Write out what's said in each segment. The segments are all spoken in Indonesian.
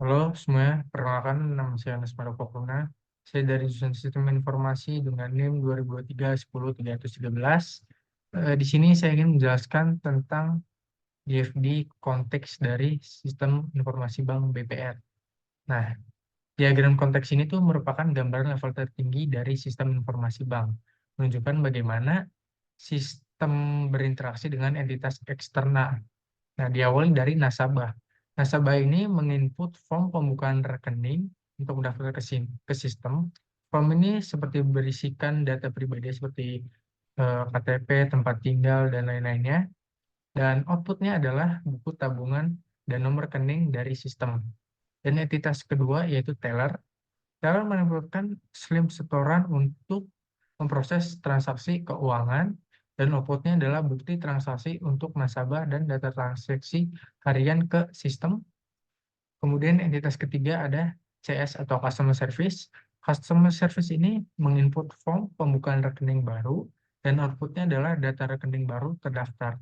Halo semuanya, perkenalkan nama saya Anas Maropokluna. Saya dari jurusan Sistem Informasi dengan NIM 2023-10-313. Di sini saya ingin menjelaskan tentang DFD konteks dari Sistem Informasi Bank BPR. Nah, diagram konteks ini tuh merupakan gambaran level tertinggi dari Sistem Informasi Bank, menunjukkan bagaimana sistem berinteraksi dengan entitas eksternal. Nah, diawali dari nasabah. Nasabah ini menginput form pembukaan rekening untuk mendaftar ke sistem. Form ini seperti berisikan data pribadi seperti KTP, tempat tinggal, dan lain-lainnya. Dan outputnya adalah buku tabungan dan nomor rekening dari sistem. Dan entitas kedua yaitu teller. Teller menempatkan slip setoran untuk memproses transaksi keuangan dan outputnya adalah bukti transaksi untuk nasabah dan data transaksi harian ke sistem. Kemudian entitas ketiga ada CS atau Customer Service. Customer Service ini menginput form pembukaan rekening baru dan outputnya adalah data rekening baru terdaftar.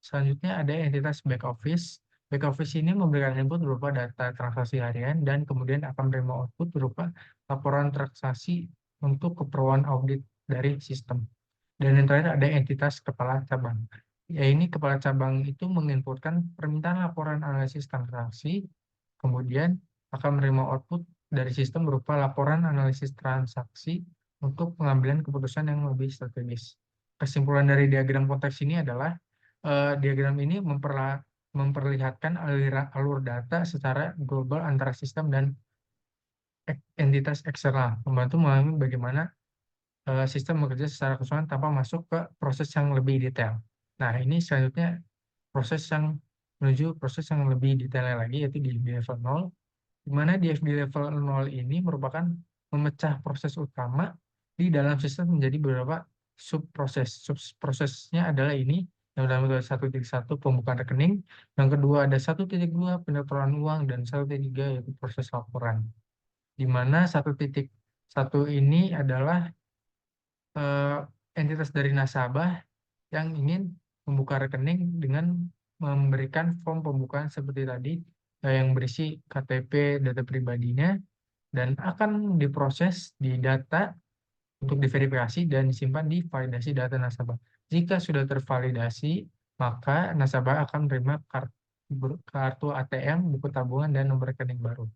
Selanjutnya ada entitas Back Office. Back Office ini memberikan input berupa data transaksi harian dan kemudian akan menerima output berupa laporan transaksi untuk keperluan audit dari sistem. Dan yang terakhir ada entitas kepala cabang. Ya, ini kepala cabang itu menginputkan permintaan laporan analisis transaksi, kemudian akan menerima output dari sistem berupa laporan analisis transaksi untuk pengambilan keputusan yang lebih strategis. Kesimpulan dari diagram konteks ini adalah diagram ini memperlihatkan alur data secara global antara sistem dan entitas eksternal, membantu memahami bagaimana sistem bekerja secara keseluruhan tanpa masuk ke proses yang lebih detail. Nah, ini selanjutnya menuju proses yang lebih detail lagi, yaitu di level 0, di mana DFD level 0 ini merupakan memecah proses utama di dalam sistem menjadi beberapa subproses. Subprosesnya adalah ini, yang pertama adalah 1.1 pembukaan rekening, yang kedua ada 1.2 penyetoran uang, dan 1.3 yaitu proses laporan. Di mana 1.1 ini adalah eh, entitas dari nasabah yang ingin membuka rekening dengan memberikan form pembukaan seperti tadi, yang berisi KTP, data pribadinya, dan akan diproses di data untuk diverifikasi dan disimpan di validasi data nasabah. Jika sudah tervalidasi, maka nasabah akan menerima kartu ATM, buku tabungan, dan nomor rekening baru.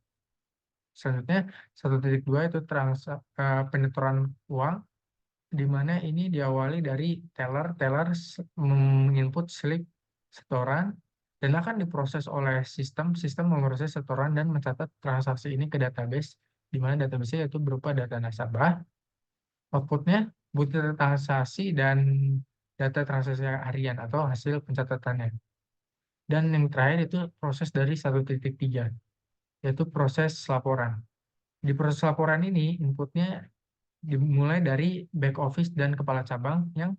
Selanjutnya, 1.2 itu penyetoran uang, di mana ini diawali dari teller menginput slip setoran dan akan diproses oleh sistem memproses setoran dan mencatat transaksi ini ke database, di mana database itu berupa data nasabah, outputnya bukti transaksi dan data transaksi harian atau hasil pencatatannya. Dan yang terakhir itu proses dari 1.3, yaitu proses laporan. Di proses laporan ini inputnya dimulai dari back office dan kepala cabang yang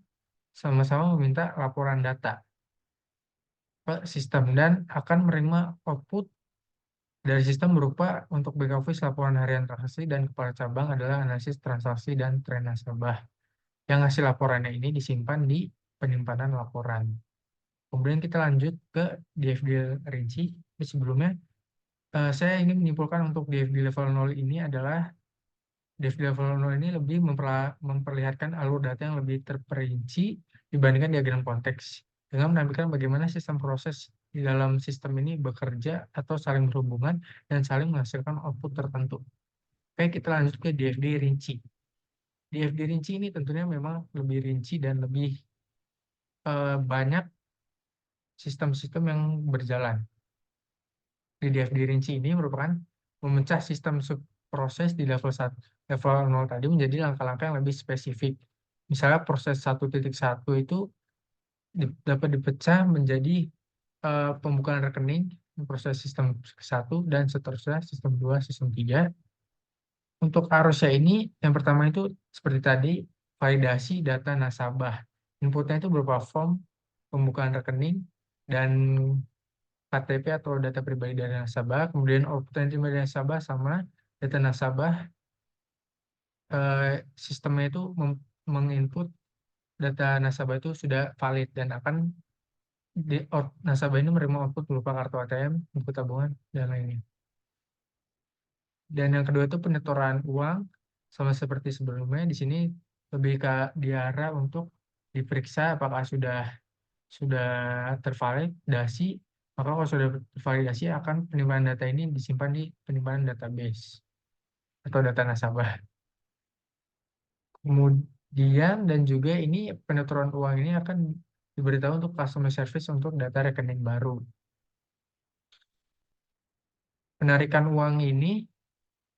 sama-sama meminta laporan data ke sistem dan akan menerima output dari sistem berupa untuk back office laporan harian transaksi dan kepala cabang adalah analisis transaksi dan tren nasabah. Yang hasil laporannya ini disimpan di penyimpanan laporan. Kemudian kita lanjut ke DFD rinci. Tapi sebelumnya, saya ingin menyimpulkan untuk DFD level 0 ini adalah DFD level 0 ini lebih memperlihatkan alur data yang lebih terperinci dibandingkan diagram konteks, dengan menampilkan bagaimana sistem proses di dalam sistem ini bekerja atau saling berhubungan dan saling menghasilkan output tertentu. Oke, kita lanjut ke DFD rinci. DFD rinci ini tentunya memang lebih rinci dan lebih banyak sistem-sistem yang berjalan. Di DFD rinci ini merupakan memecah sistem subproses di level 1, level 0 tadi menjadi langkah-langkah yang lebih spesifik. Misalnya proses 1.1 itu dapat dipecah menjadi pembukaan rekening, proses sistem 1, dan seterusnya sistem 2, sistem 3. Untuk arusnya ini, yang pertama itu seperti tadi, validasi data nasabah. Inputnya itu berupa form pembukaan rekening dan KTP atau data pribadi dari nasabah, kemudian output yang diterima dari nasabah sama data nasabah, sistemnya itu menginput data nasabah itu sudah valid dan akan nasabah ini menerima output berupa kartu ATM, buku tabungan, dan lainnya. Dan yang kedua itu penyetoran uang, sama seperti sebelumnya. Di sini lebih ke diarah untuk diperiksa apakah sudah tervalidasi. Maka kalau sudah tervalidasi akan penyimpanan data ini disimpan di penyimpanan database atau data nasabah. Kemudian dan juga ini penyetoran uang ini akan diberitahu untuk customer service untuk data rekening baru. Penarikan uang ini,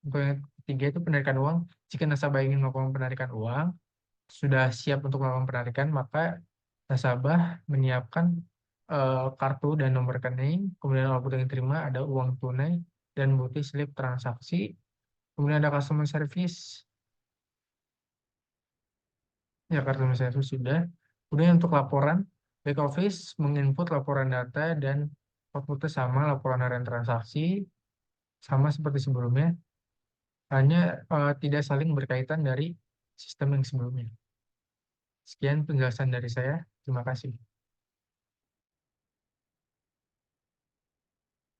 untuk yang ketiga itu penarikan uang. Jika nasabah ingin melakukan penarikan uang, sudah siap untuk melakukan penarikan, maka nasabah menyiapkan kartu dan nomor rekening, kemudian output yang diterima ada uang tunai dan bukti slip transaksi, kemudian ada customer service, ya customer service sudah. Kemudian untuk laporan, back office menginput laporan data dan outputnya sama, laporan harian transaksi, sama seperti sebelumnya, hanya tidak saling berkaitan dari sistem yang sebelumnya. Sekian penjelasan dari saya. Terima kasih.